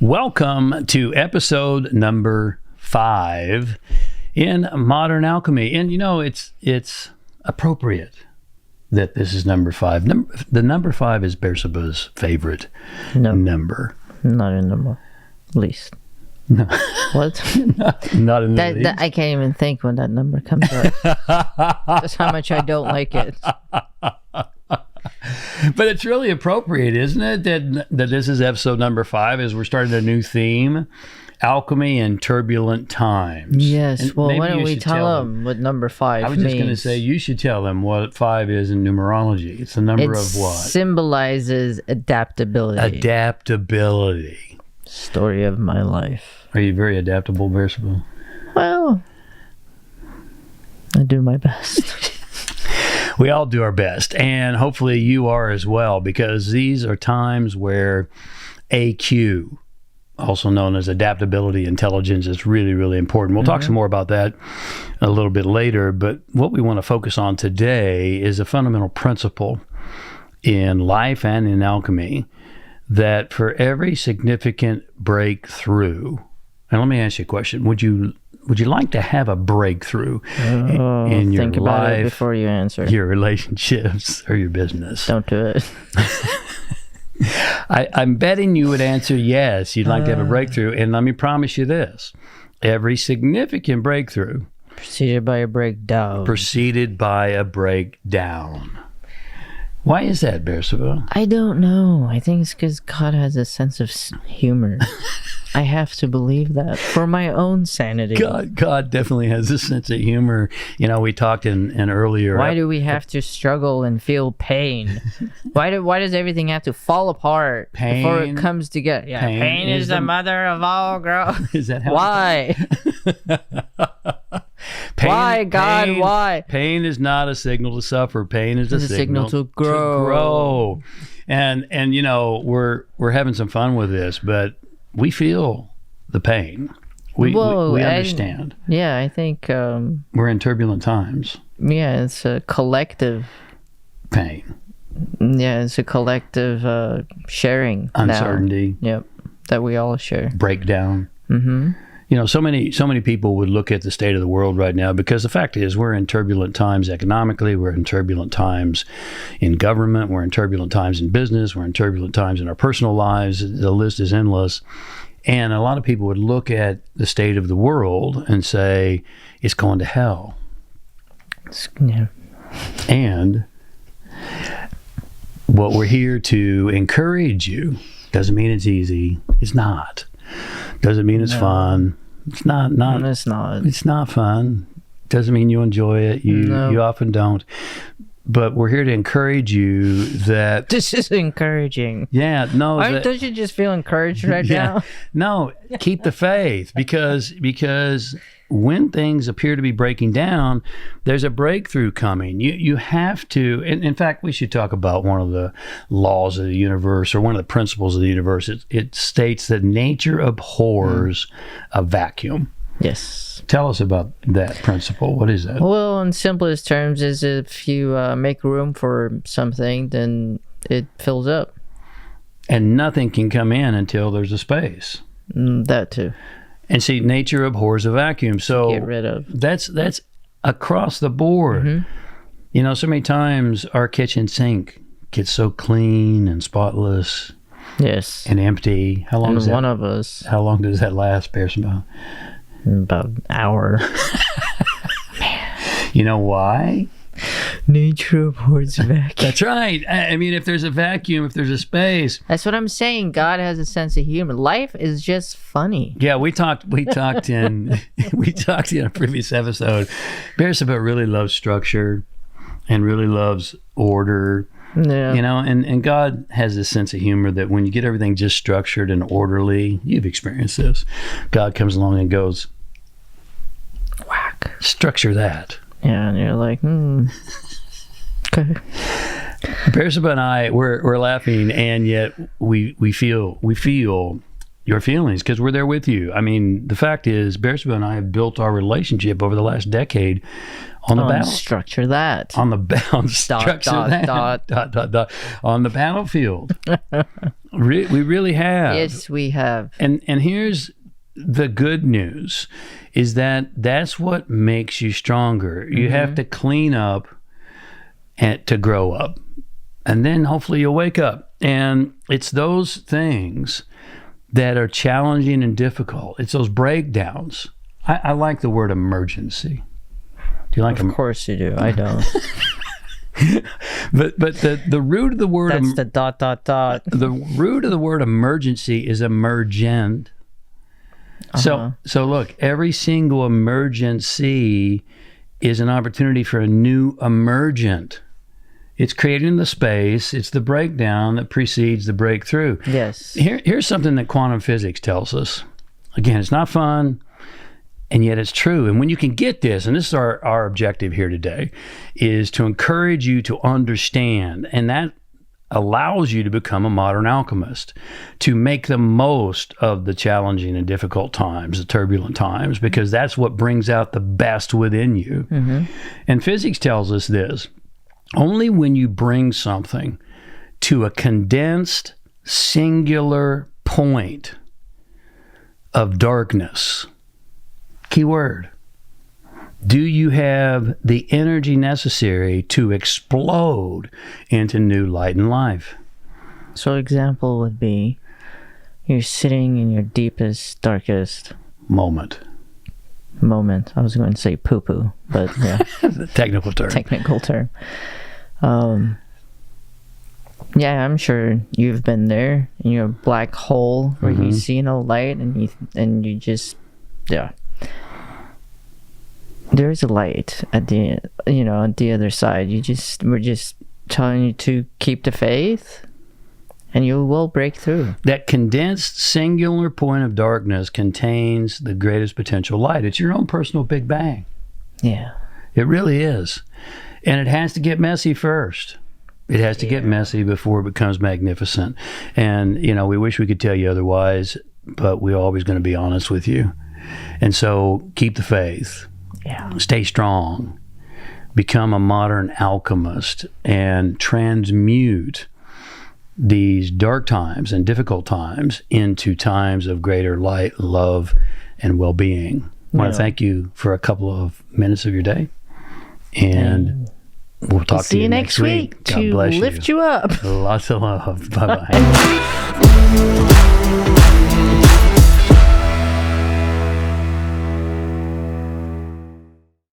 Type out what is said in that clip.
Welcome to episode number 5 in Modern Alchemy. And you know, it's appropriate that this is number 5. The number 5 is Bersabeh's favorite number. Not in the least. No. What? Not in the least. I can't even think when that number comes up. That's how much I don't like it. But it's really appropriate, isn't it, that this is episode number 5 as we're starting a new theme, Alchemy in Turbulent Times. Yes, And well, maybe why don't you we should tell them what number 5 means? I was just going to say, you should tell them what 5 is in numerology. It's the number of what? Symbolizes adaptability. Adaptability. Story of my life. Are you very adaptable, Bersabeh? Well, I do my best. We all do our best, and hopefully you are as well, because these are times where AQ, also known as adaptability intelligence, is really, really important. We'll talk some more about that a little bit later, but what we want to focus on today is a fundamental principle in life and in alchemy, that for every significant breakthrough, and let me ask you a question, would you like to have a breakthrough in your think about life, it before you answer, your relationships, or your business? Don't do it. I'm betting you would answer yes. You'd like to have a breakthrough. And let me promise you this. Every significant breakthrough Preceded by a breakdown. preceded by a breakdown. Why is that, Bersabeh? I don't know. I think it's because God has a sense of humor. I have to believe that for my own sanity. God definitely has a sense of humor. You know, we talked in earlier. Why do we have to struggle and feel pain? Why does everything have to fall apart before it comes together? Yeah, pain is the mother of all growth. Is that how? Why? Why, God? Why? Pain is not a signal to suffer. Pain is a signal to grow. And you know, we're having some fun with this, but we feel the pain. We understand. I think we're in turbulent times. Yeah, it's a collective pain. Yeah, it's a collective sharing. Uncertainty. Now. Yep, that we all share. Breakdown. Mm-hmm. You know, so many people would look at the state of the world right now, because the fact is we're in turbulent times economically, we're in turbulent times in government, we're in turbulent times in business, we're in turbulent times in our personal lives. The list is endless. And a lot of people would look at the state of the world and say, it's going to hell. Yeah. And what we're here to encourage you, doesn't mean it's easy. It's not. Doesn't mean it's fun. It's not. It's not. It's not fun. Doesn't mean you enjoy it. You often don't. But we're here to encourage you that this is encouraging. Yeah, no. Don't you just feel encouraged right now? No, keep the faith, because when things appear to be breaking down, there's a breakthrough coming. You have to. In fact, we should talk about one of the laws of the universe, or one of the principles of the universe. It states that nature abhors a vacuum. Yes. Tell us about that principle. What is that? Well, in simplest terms, is if you make room for something, then it fills up. And nothing can come in until there's a space. That too. And see, nature abhors a vacuum. So get rid of. That's across the board. Mm-hmm. You know, so many times our kitchen sink gets so clean and spotless. Yes. And empty. How long does that? One of us. How long does that last, Bersabeh? About an hour. Man. You know why? Nature abhors vacuum. That's right. I mean, if there's a vacuum, if there's a space. That's what I'm saying. God has a sense of humor. Life is just funny. Yeah, we talked in a previous episode. Bersabeh really loves structure and really loves order. Yeah. You know, and God has this sense of humor that when you get everything just structured and orderly, you've experienced this. God comes along and goes, whack, structure that. Yeah, and you're like, okay. Bersabeh and I, we're laughing, and yet we feel your feelings, because we're there with you. I mean, the fact is, Bersabeh and I have built our relationship over the last decade on the battle. Structure that. On the structure that. On the battlefield. We really have. Yes, we have. And here's the good news, is that that's what makes you stronger. You have to clean up and to grow up. And then hopefully you'll wake up. And it's those things that are challenging and difficult. It's those breakdowns. I like the word emergency. Do you like Of course you do. I don't. but the root of the word... That's the ... The root of the word emergency is emergent. So look, every single emergency is an opportunity for a new emergent. It's creating the space. It's the breakdown that precedes the breakthrough. Yes. Here's something that quantum physics tells us. Again, it's not fun, and yet it's true. And when you can get this, and this is our objective here today, is to encourage you to understand, and that allows you to become a modern alchemist, to make the most of the challenging and difficult times, the turbulent times, because that's what brings out the best within you. And physics tells us this: only when you bring something to a condensed, singular point of darkness, key word, do you have the energy necessary to explode into new light and life. So example would be, you're sitting in your deepest, darkest moment. I was going to say poo-poo, but yeah. Technical term. Yeah, I'm sure you've been there in your black hole where you see no light, and you just, yeah. There's a light at the other side. We're just telling you to keep the faith, and you will break through. That condensed singular point of darkness contains the greatest potential light. It's your own personal Big Bang. Yeah. It really is. And it has to get messy first. It has to get messy before it becomes magnificent. And, we wish we could tell you otherwise, but we're always going to be honest with you. And so keep the faith. Yeah. Stay strong. Become a modern alchemist and transmute these dark times and difficult times into times of greater light, love, and well-being. I want to thank you for a couple of minutes of your day. And we'll talk to you next week. God bless you. To lift you up. Lots of love. Bye-bye.